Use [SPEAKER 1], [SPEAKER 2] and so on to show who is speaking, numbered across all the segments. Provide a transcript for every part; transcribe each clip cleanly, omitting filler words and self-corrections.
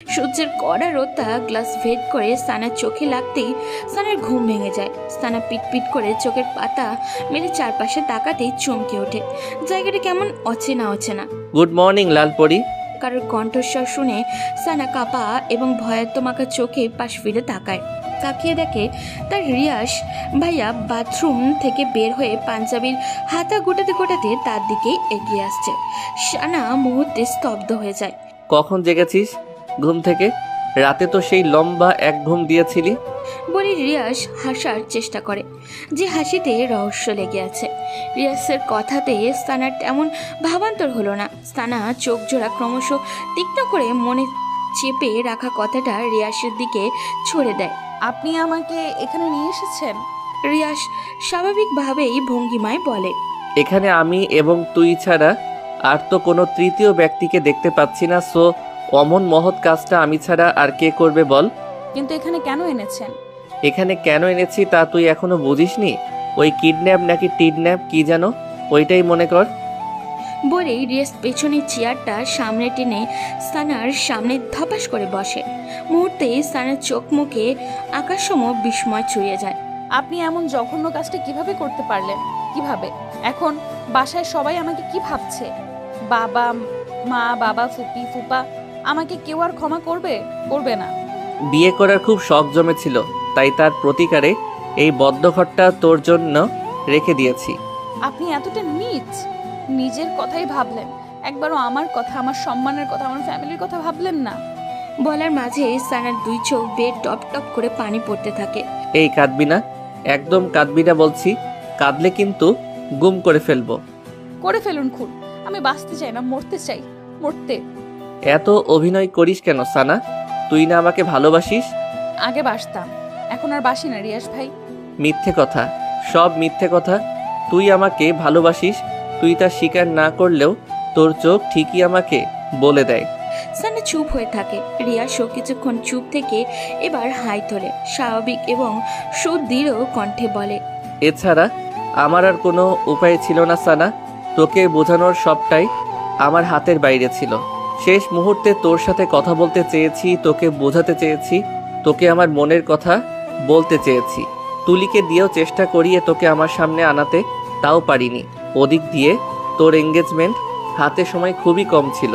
[SPEAKER 1] সূর্যের কড়া রোদটা গ্লাস ভেদ করে সানার চোখে লাগতেই সানার ঘুম ভেঙে যায়। সানা পিটপিট করে চোখের পাতা মেলে চারপাশে তাকাতেই চমকে ওঠে। জায়গাটা কেমন অচেনা অচেনা।
[SPEAKER 2] Good morning Lalpari.
[SPEAKER 1] কারোর কণ্ঠস্বর শুনে সানা কাপা এবং ভয়াত্ম মাখা চোখে পাশ ফিরে তাকায়। তাকিয়ে দেখে তার রিয়াস ভাইয়া বাথরুম থেকে বের হয়ে পাঞ্জাবির হাতা গোটাতে গোটাতে তার দিকেই এগিয়ে আসছে। সানা মুহূর্তে স্তব্ধ হয়ে যায়।
[SPEAKER 2] কখন জেগেছিস ঘুম থেকে? রাতে তো সেই লম্বা এক ঘুম দিয়েছিলি।
[SPEAKER 1] বলে রিয়াস হাসার চেষ্টা করে, যে হাসিতে রহস্য লেগে আছে। রিয়াসের কথাতে সানার তেমন ভাবান্তর হলো না। সানা চোখ জোড়া ক্রমশ তীক্ষ্ণ করে মনে চেপে রাখা কথাটা রিয়াসের দিকে ছড়ে দেয়।
[SPEAKER 3] আপনি আমাকে এখানে নিয়ে এসেছেন?
[SPEAKER 1] রিয়াস স্বাভাবিকভাবেই ভঙ্গিমায় বলে,
[SPEAKER 2] এখানে আমি এবং তুই ছাড়া আর তো কোনো তৃতীয় ব্যক্তিকে দেখতে পাচ্ছি না, সো অমন মহৎ কাজটা আমি ছাড়া আর কে করবে বল।
[SPEAKER 3] কিন্তু এখানে কেন এনেছেন?
[SPEAKER 2] এখানে কেন এনেছি তা তুই এখনো বুঝিসনি? ওই কিডন্যাপ নাকি টিডন্যাপ কি যেন, ওইটাই মনে কর।
[SPEAKER 1] বলেই রিয়াস পেছনের চেয়ারটা সামনে টেনে সানার সামনে ধপাস করে বসে। মুহূর্তেই সানার চোখ মুখে আকাশসম বিস্ময় ছুঁয়ে যায়।
[SPEAKER 3] আপনি এমন জঘন্য কাজটা কিভাবে করতে পারলেন? কিভাবে? এখন বাসায় সবাই আমাকে কি ভাবছে? বাবা মা, বাবা, ফুপি, ফুপা, আমাকে কেউ আর ক্ষমা করবে? করবে না।
[SPEAKER 2] বিয়ে করার খুব শখ জমেছিল, তাই তার প্রতিকারে এই বদ্ধঘরটা তোর জন্য রেখে দিয়েছি।
[SPEAKER 3] আপনি এতটা নীচ, নিজের কথাই ভাবলেন, একবারও আমার কথা, আমার সম্মানের কথা, আমার ফ্যামিলির কথা ভাবলেন না।
[SPEAKER 1] বলার মাঝে সানার দুই চোখ বেয়ে টপ টপ করে পানি পড়তে থাকে।
[SPEAKER 2] এই কাঁদবি না, একদম কাঁদবি না বলছি, কাঁদলে কিন্তু গুম করে ফেলবো।
[SPEAKER 3] করে ফেলুন খুন, আমি বাঁচতে চাই না, মরতে চাই, মরতে।
[SPEAKER 2] এত অভিনয় করিস কেন সানা? তুই না আমাকে ভালোবাসিস?
[SPEAKER 3] আগে বাসতাম, এখন আর বাসি না রিয়াস ভাই।
[SPEAKER 2] মিথ্যে কথা, সব মিথ্যে কথা। তুই আমাকে ভালোবাসিস, তুই তা স্বীকার না করলেও তোর চোখ ঠিকই আমাকে বলে দেয়।
[SPEAKER 1] সানা চুপ হয়ে থাকে। রিয়াসও কিছুক্ষণ চুপ থেকে এবার হাই তোলে, স্বাভাবিক এবং সুদৃঢ় কণ্ঠে বলে,
[SPEAKER 2] এছাড়া আমার আর কোনো উপায় ছিল না সানা। তোকে বোঝানোর সবটাই আমার হাতের বাইরে ছিল। শেষ মুহূর্তে তোর সাথে কথা বলতে চেয়েছি, তোকে বোঝাতে চেয়েছি, তোকে আমার মনের কথা বলতে চেয়েছি। তুলিকে দিয়েও চেষ্টা করিয়ে তোকে আমার সামনে আনাতে, তাও পারিনি। ওদিক দিয়ে তোর এঙ্গেজমেন্ট হাতে সময় খুবই কম ছিল,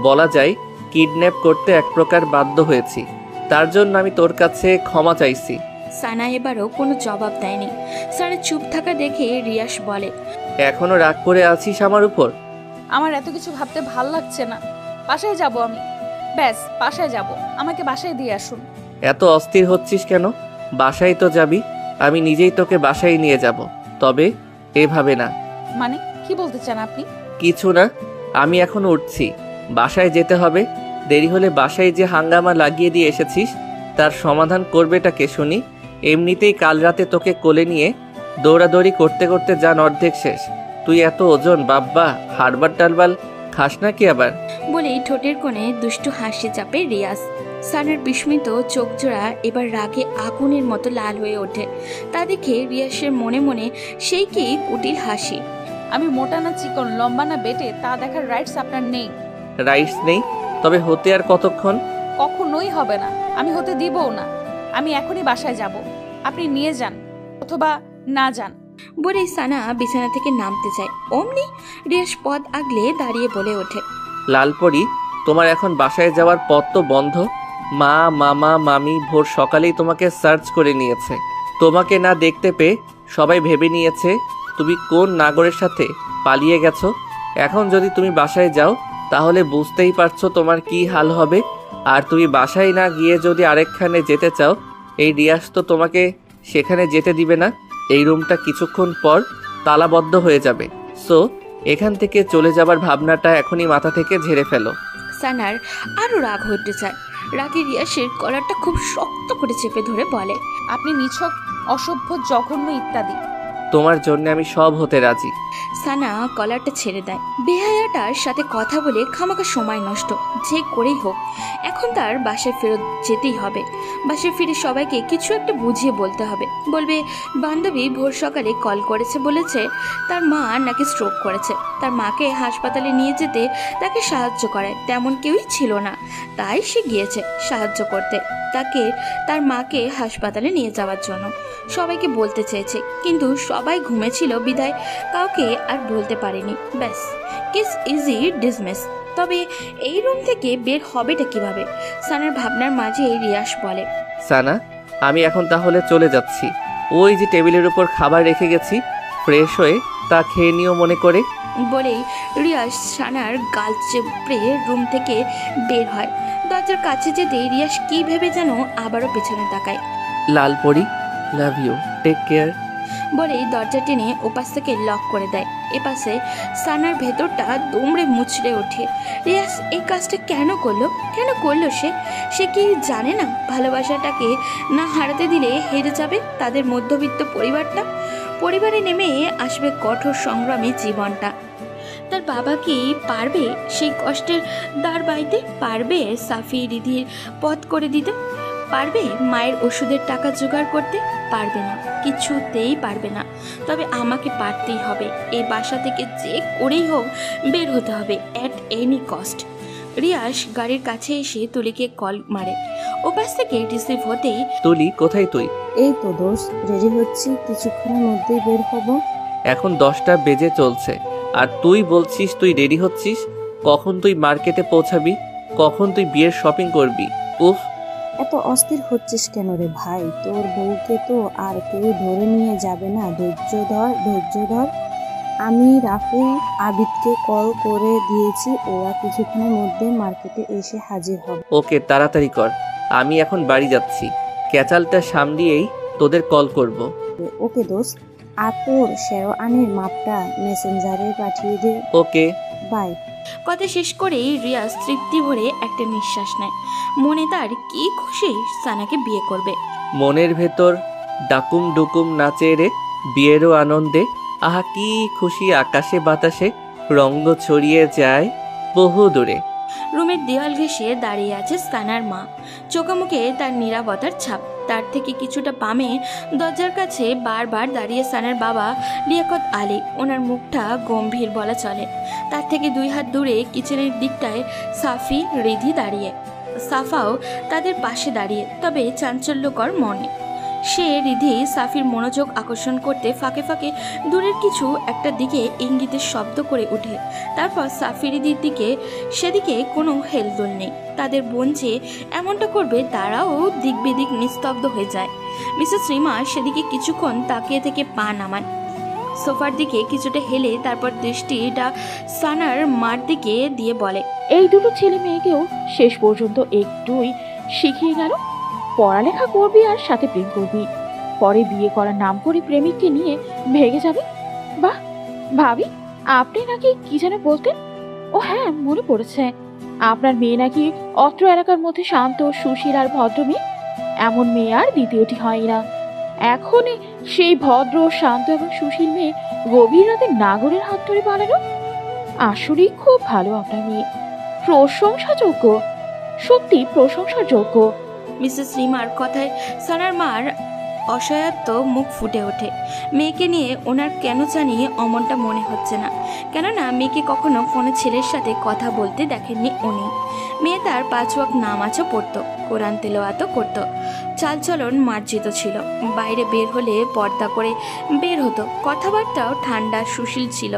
[SPEAKER 2] বলা যায় কিডন্যাপ করতে এক প্রকার বাধ্য হয়েছি। তার জন্য আমি তোর কাছে ক্ষমা চাইছি।
[SPEAKER 1] সানা এবারও কোনো জবাব দেয়নি। সানা চুপ থাকা দেখে রিয়াস বলে,
[SPEAKER 2] এখনো রাগ করে আছিস আমার উপর?
[SPEAKER 3] আমার এত কিছু ভাবতে ভাল লাগছে না। বাসায় যাব আমি, ব্যাস বাসায় যাব, আমাকে বাসায় দিয়ে আসুন।
[SPEAKER 2] এত অস্থির হচ্ছিস কেন? বাসায় তো যাবি, আমি নিজেই তোকে বাসায় নিয়ে যাব, তবে এভাবে না।
[SPEAKER 3] মানে কি বলতে চান আপনি?
[SPEAKER 2] কিছু না, আমি এখন উঠছি, বাসায় যেতে হবে। দেরি হলে বাসায় যে হাঙ্গামা লাগিয়ে দিয়ে এসেছিস তার সমাধান করবেটা কে শুনি? এমনিতেই কাল রাতে তোকে কোলে নিয়ে দৌড়াদৌড়ি করতে করতে যান অর্ধেক শেষ। তুই এত ওজন বাব্বা, হাড়বার টালবাল খাস না কি আবার?
[SPEAKER 1] বলেই ঠোঁটের কোণে দুষ্টু হাসি চাপে রিয়াস। সানার বিস্মিত চোখ জোড়া এবার রাগে আগুনের মতো লাল হয়ে ওঠে। তা দেখে রিয়াসের মনে মনে সেই কি কুটিল হাসি।
[SPEAKER 3] আমি মোটা না চিকন, লম্বা না বেটে, তা দেখার রাইটস আপনার নেই।
[SPEAKER 2] রাইটস নেই? তবে হতে আর কতক্ষণ?
[SPEAKER 3] কখনোই হবে না, আমি হতে দিবও না। আমি এখনই বাসায় যাব, আপনি নিয়ে যান অথবা না যান।
[SPEAKER 1] বলেই সানা বিছানা থেকে নামতে যায়। অমনি রিয়াস পথ আগলে দাঁড়িয়ে বলে ওঠে,
[SPEAKER 2] লালপরি, তোমার এখন বাসায় যাওয়ার পথ তো বন্ধ। মা, মামা, মামি ভোর সকালেই তোমাকে সার্চ করে নিয়েছে। তোমাকে না দেখতে পেয়ে সবাই ভেবে নিয়েছে তুমি কোন নাগরের সাথে পালিয়ে গেছো। এখন যদি তুমি বাসায় যাও তাহলে বুঝতেই পারছো তোমার কি হাল হবে। আর তুমি বাসায় না গিয়ে যদি আরেকখানে যেতে চাও, এই রিয়াজ তো তোমাকে সেখানে যেতে দিবে না। এই রুমটা কিছুক্ষণ পর তালাবদ্ধ হয়ে যাবে, সো এখান থেকে চলে যাবার ভাবনাটা এখনই মাথা থেকে ঝেড়ে ফেলো।
[SPEAKER 1] সানার আরো রাগ হতে চায়। রাগে রিয়াসের কলারটা খুব শক্ত করে চেপে ধরে বলে,
[SPEAKER 3] আপনি নিছক, অসভ্য, জঘন্য ইত্যাদি।
[SPEAKER 2] তোমার জন্য আমি সব হতে রাজি।
[SPEAKER 1] সানা কলারটা ছেড়ে দেয়। বেহায়াটার সাথে কথা বলে খামাখা সময় নষ্ট যে করেই হোক এখন তার বাসায় ফেরত যেতেই হবে। বাসায় ফিরে সবাইকে কিছু একটা বুঝিয়ে বলতে হবে। বলবে বান্ধবী ভোর সকালে কল করেছে, বলেছে তার মা নাকি স্ট্রোক করেছে, তার মাকে হাসপাতালে নিয়ে যেতে তাকে সাহায্য করে তেমন কেউই ছিল না, তাই সে গিয়েছে সাহায্য করতে তাকে, তার মাকে হাসপাতালে নিয়ে যাওয়ার জন্য। সবাইকে বলতে চেয়েছে কিন্তু সবাই ঘুমেছিল বিদায় কাউকে আর বলতে পারেনি। ব্যাস, কেস ইজি ডিসমিস। তবে এই রুম থেকে বের হবেটা কিভাবে? সানার ভাবনার মাঝে রিয়াস বলে,
[SPEAKER 2] সানা, আমি এখন তাহলে চলে যাচ্ছি। ওই যে টেবিলের উপর খাবার রেখে গেছি, ফ্রেশ হয়ে তা খেয়ে নিও মনে করে।
[SPEAKER 1] বলেই রিয়াস সানার গাল চেপড়ে রুম থেকে বের হয়। দরজার কাছে যেতে রিয়াস কি ভেবে যেন আবারও পেছনে তাকায়।
[SPEAKER 2] লাল পরি, লাভ ইউ, টেক কেয়ার
[SPEAKER 1] বলেই দরজা টেনে ওপাশ থেকে লক করে দেয়। এপাশে সানার ভেতরটা দুমড়ে মুচড়ে ওঠে। রিয়াস এই কাজটা কেন করলো সে কি জানে না ভালোবাসাটাকে না হারাতে দিলে হেরে যাবে তাদের মধ্যবিত্ত পরিবারে নেমে আসবে কঠোর সংগ্রামী জীবনটা। তার বাবা কি পারবে সেই কষ্টের দাঁড় বাইতে? পারবে সাফি রিধির পথ করে দিতে? পারবে মায়ের ওষুধের টাকা জোগাড় করতে? পারবে না, কিছুতেই পারবে না। তবে আমাকে পারতেই হবে। এই বাসা থেকে যে করেই হোক বের হতে হবে, অ্যাট এনি কস্ট। রিয়াস গাড়ির কাছে এসে তুলিকে কল মারে। ওপাশ থেকে রিসিভ হতেই,
[SPEAKER 2] তুলি কোথায় তুই?
[SPEAKER 4] এই তো দোস্ত, রেডি হচ্ছি, কিছুক্ষণের মধ্যেই বের হব।
[SPEAKER 2] এখন 10টা বেজে চলছে আর তুই বলছিস তুই রেডি হচ্ছিস? কখন তুই মার্কেটে পৌঁছাবি? কখন তুই বিয়ের শপিং করবি? উফ,
[SPEAKER 4] এত অস্থির হচ্ছিস কেন রে ভাই? তোর বউকে তো আর কেউ ধরে নিয়ে যাবে না, ধৈর্য ধর। আমি রাফি আবিদকে কল করে দিয়েছি, ওরা কিছুক্ষণের মধ্যে মার্কেটে এসে হাজির হবে।
[SPEAKER 2] ওকে, তাড়াতাড়ি কর, আমি এখন বাড়ি যাচ্ছি। ক্যাচালটা সামলিয়েই তোদের কল করব।
[SPEAKER 4] ওকে দোস্ত, আর তোর শেরওয়ানির মাপটা মেসেঞ্জারে পাঠিয়ে দে।
[SPEAKER 2] Okay
[SPEAKER 4] bye.
[SPEAKER 1] কথা শেষ করেই রিয়াজ তৃপ্তি ভরে একটা নিঃশ্বাস নেয়। মনে তার কি খুশি সানাকে বিয়ে করবে।
[SPEAKER 2] মনের ভেতর ডাকুম ডুকুম নাচে রে বিয়েরও আনন্দে। আহা কি খুশি, আকাশে বাতাসে রঙ্গ ছড়িয়ে যায় বহু দূরে।
[SPEAKER 1] রুমের দেওয়াল ঘেঁষে দাঁড়িয়ে আছে সানার মা, চোখে তার নীরবতার ছাপ। তার থেকে কিছুটা বামে দরজার কাছে বারবার দাঁড়িয়ে সানার বাবা লিয়াকত আলী। ওনার মুখটা গম্ভীর বলা চলে। তার থেকে 2 হাত দূরে কিচেনের দিকটায় সাফি রিধি দাঁড়িয়ে। সাফাও তাদের পাশে দাঁড়িয়ে, তবে চাঞ্চল্যকর মনে। সে রিধি সাফির মনোযোগ আকর্ষণ করতে ফাঁকে ফাঁকে দূরের কিছু একটা দিকে ইঙ্গিতের শব্দ করে ওঠে। তারপর সাফি রিধির দিকে, সেদিকে কোনো হেলদোল নেই। তাদের বোন যে এমনটা করবে তারাও দিক বেদিক নিস্তব্ধ হয়ে যায়। মিসেস রিমা সেদিকে কিছুক্ষণ তাকিয়ে থেকে পা নামান, সোফার দিকে কিছুটা হেলে তারপর দৃষ্টিটা সানার মার দিকে দিয়ে বলে,
[SPEAKER 5] এই দুটো ছেলে মেয়েকেও শেষ পর্যন্ত একটুই শিখিয়ে গেল। পড়ালেখা করবি আর সাথে প্রেম করবি, পরে বিয়ে করার নাম করে প্রেমিককে নিয়ে ভেগে যাবে। বাহ ভাবি, আপনি নাকি কি যেন বলতেন? ও হ্যাঁ, মনে পড়েছে, আপনার মেয়ে নাকি অত্র এলাকার মধ্যে শান্ত, সুশীল আর ভদ্র মেয়ে। এমন মেয়ে আর দ্বিতীয়টি হয় না। এখনই সেই ভদ্র, শান্ত এবং সুশীল মেয়ে গভীর রাতে নাগরের হাত ধরে পালানো। আসলেই খুব ভালো আপনার মেয়ে, প্রশংসাযোগ্য, সত্যি প্রশংসার যোগ্য।
[SPEAKER 1] মিসেস রিমার কথায় সানার মার অসহায়ত্ব মুখ ফুটে ওঠে। মেয়েকে নিয়ে ওনার কেন জানি অমনটা মনে হচ্ছে না, কেননা মেয়েকে কখনো কোনো ছেলের সাথে কথা বলতে দেখেননি উনি। মেয়ে তার 5 ওয়াক্ত নামাজও পড়তো, কোরআন তেলাওয়াতও করতো, চালচলন মার্জিত ছিল। বাইরে বের হলে পর্দা করে বের হতো, কথাবার্তাও ঠান্ডা সুশীল ছিল।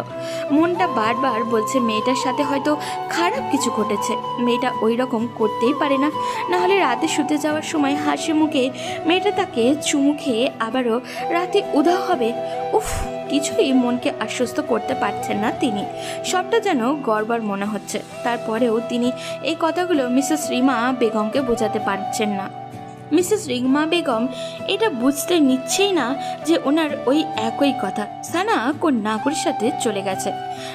[SPEAKER 1] মনটা বারবার বলছে মেয়েটার সাথে হয়তো খারাপ কিছু ঘটেছে। মেয়েটা ওই রকম করতেই পারে না, নাহলে রাতে শুতে যাওয়ার সময় হাসি মুখে মেয়েটা তাকে চুমু খেয়ে আবারও রাতে উধাও হবে। উফ, কিছুই মনকে আশ্বস্ত করতে পারছেন না তিনি। সবটা যেন গড়বড় মনে হচ্ছে। তারপরেও তিনি এই কথাগুলো মিসেস রিমা বেগমকে বোঝাতে পারছেন না। মিসেস রিমা বেগম এটা বুঝতে নিচ্ছেই না যে ওনার ওই একই কথা সানা কোন নাগরের সাথে চলে গেছে।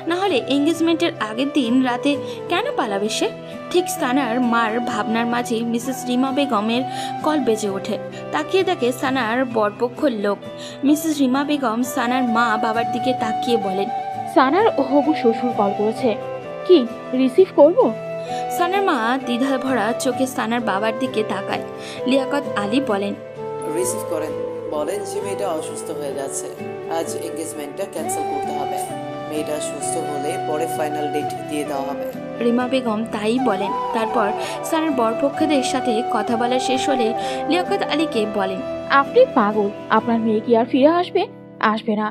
[SPEAKER 1] নাহলে এঙ্গেজমেন্টের আগের দিন রাতে কেন পালাবে সে? ঠিক সানার মার ভাবনার মাঝেই মিসেস রিমা বেগমের কল বেজে ওঠে। তাকিয়ে দেখে সানার বরপক্ষর লোক। মিসেস রিমা বেগম সানার মা বাবার দিকে তাকিয়ে বলেন,
[SPEAKER 5] সানার হবু শ্বশুর কল করেছে, কি রিসিভ করব?
[SPEAKER 1] সানার মা দ্বিধা ভরা চোখে সানার বাবার দিকে তাকায়। লিয়াকত আলী বলেন,
[SPEAKER 6] রিসিভ করেন, বলেন যে মেয়েটা অসুস্থ হয়ে যাচ্ছে, আজ এঙ্গেজমেন্টটা ক্যান্সেল করতে হবে, মেয়েটা সুস্থ হলে পরে ফাইনাল ডেট দিয়ে দেওয়া হবে।
[SPEAKER 1] রিমা বেগম তাই বলেন। তারপর সানার বরপক্ষদের সাথে কথা বলা শেষ হলে লিয়াকত আলীকে বলেন,
[SPEAKER 5] আপনি পাগল, আপনার মেয়ে কি আর ফিরে আসবে? আসবে না।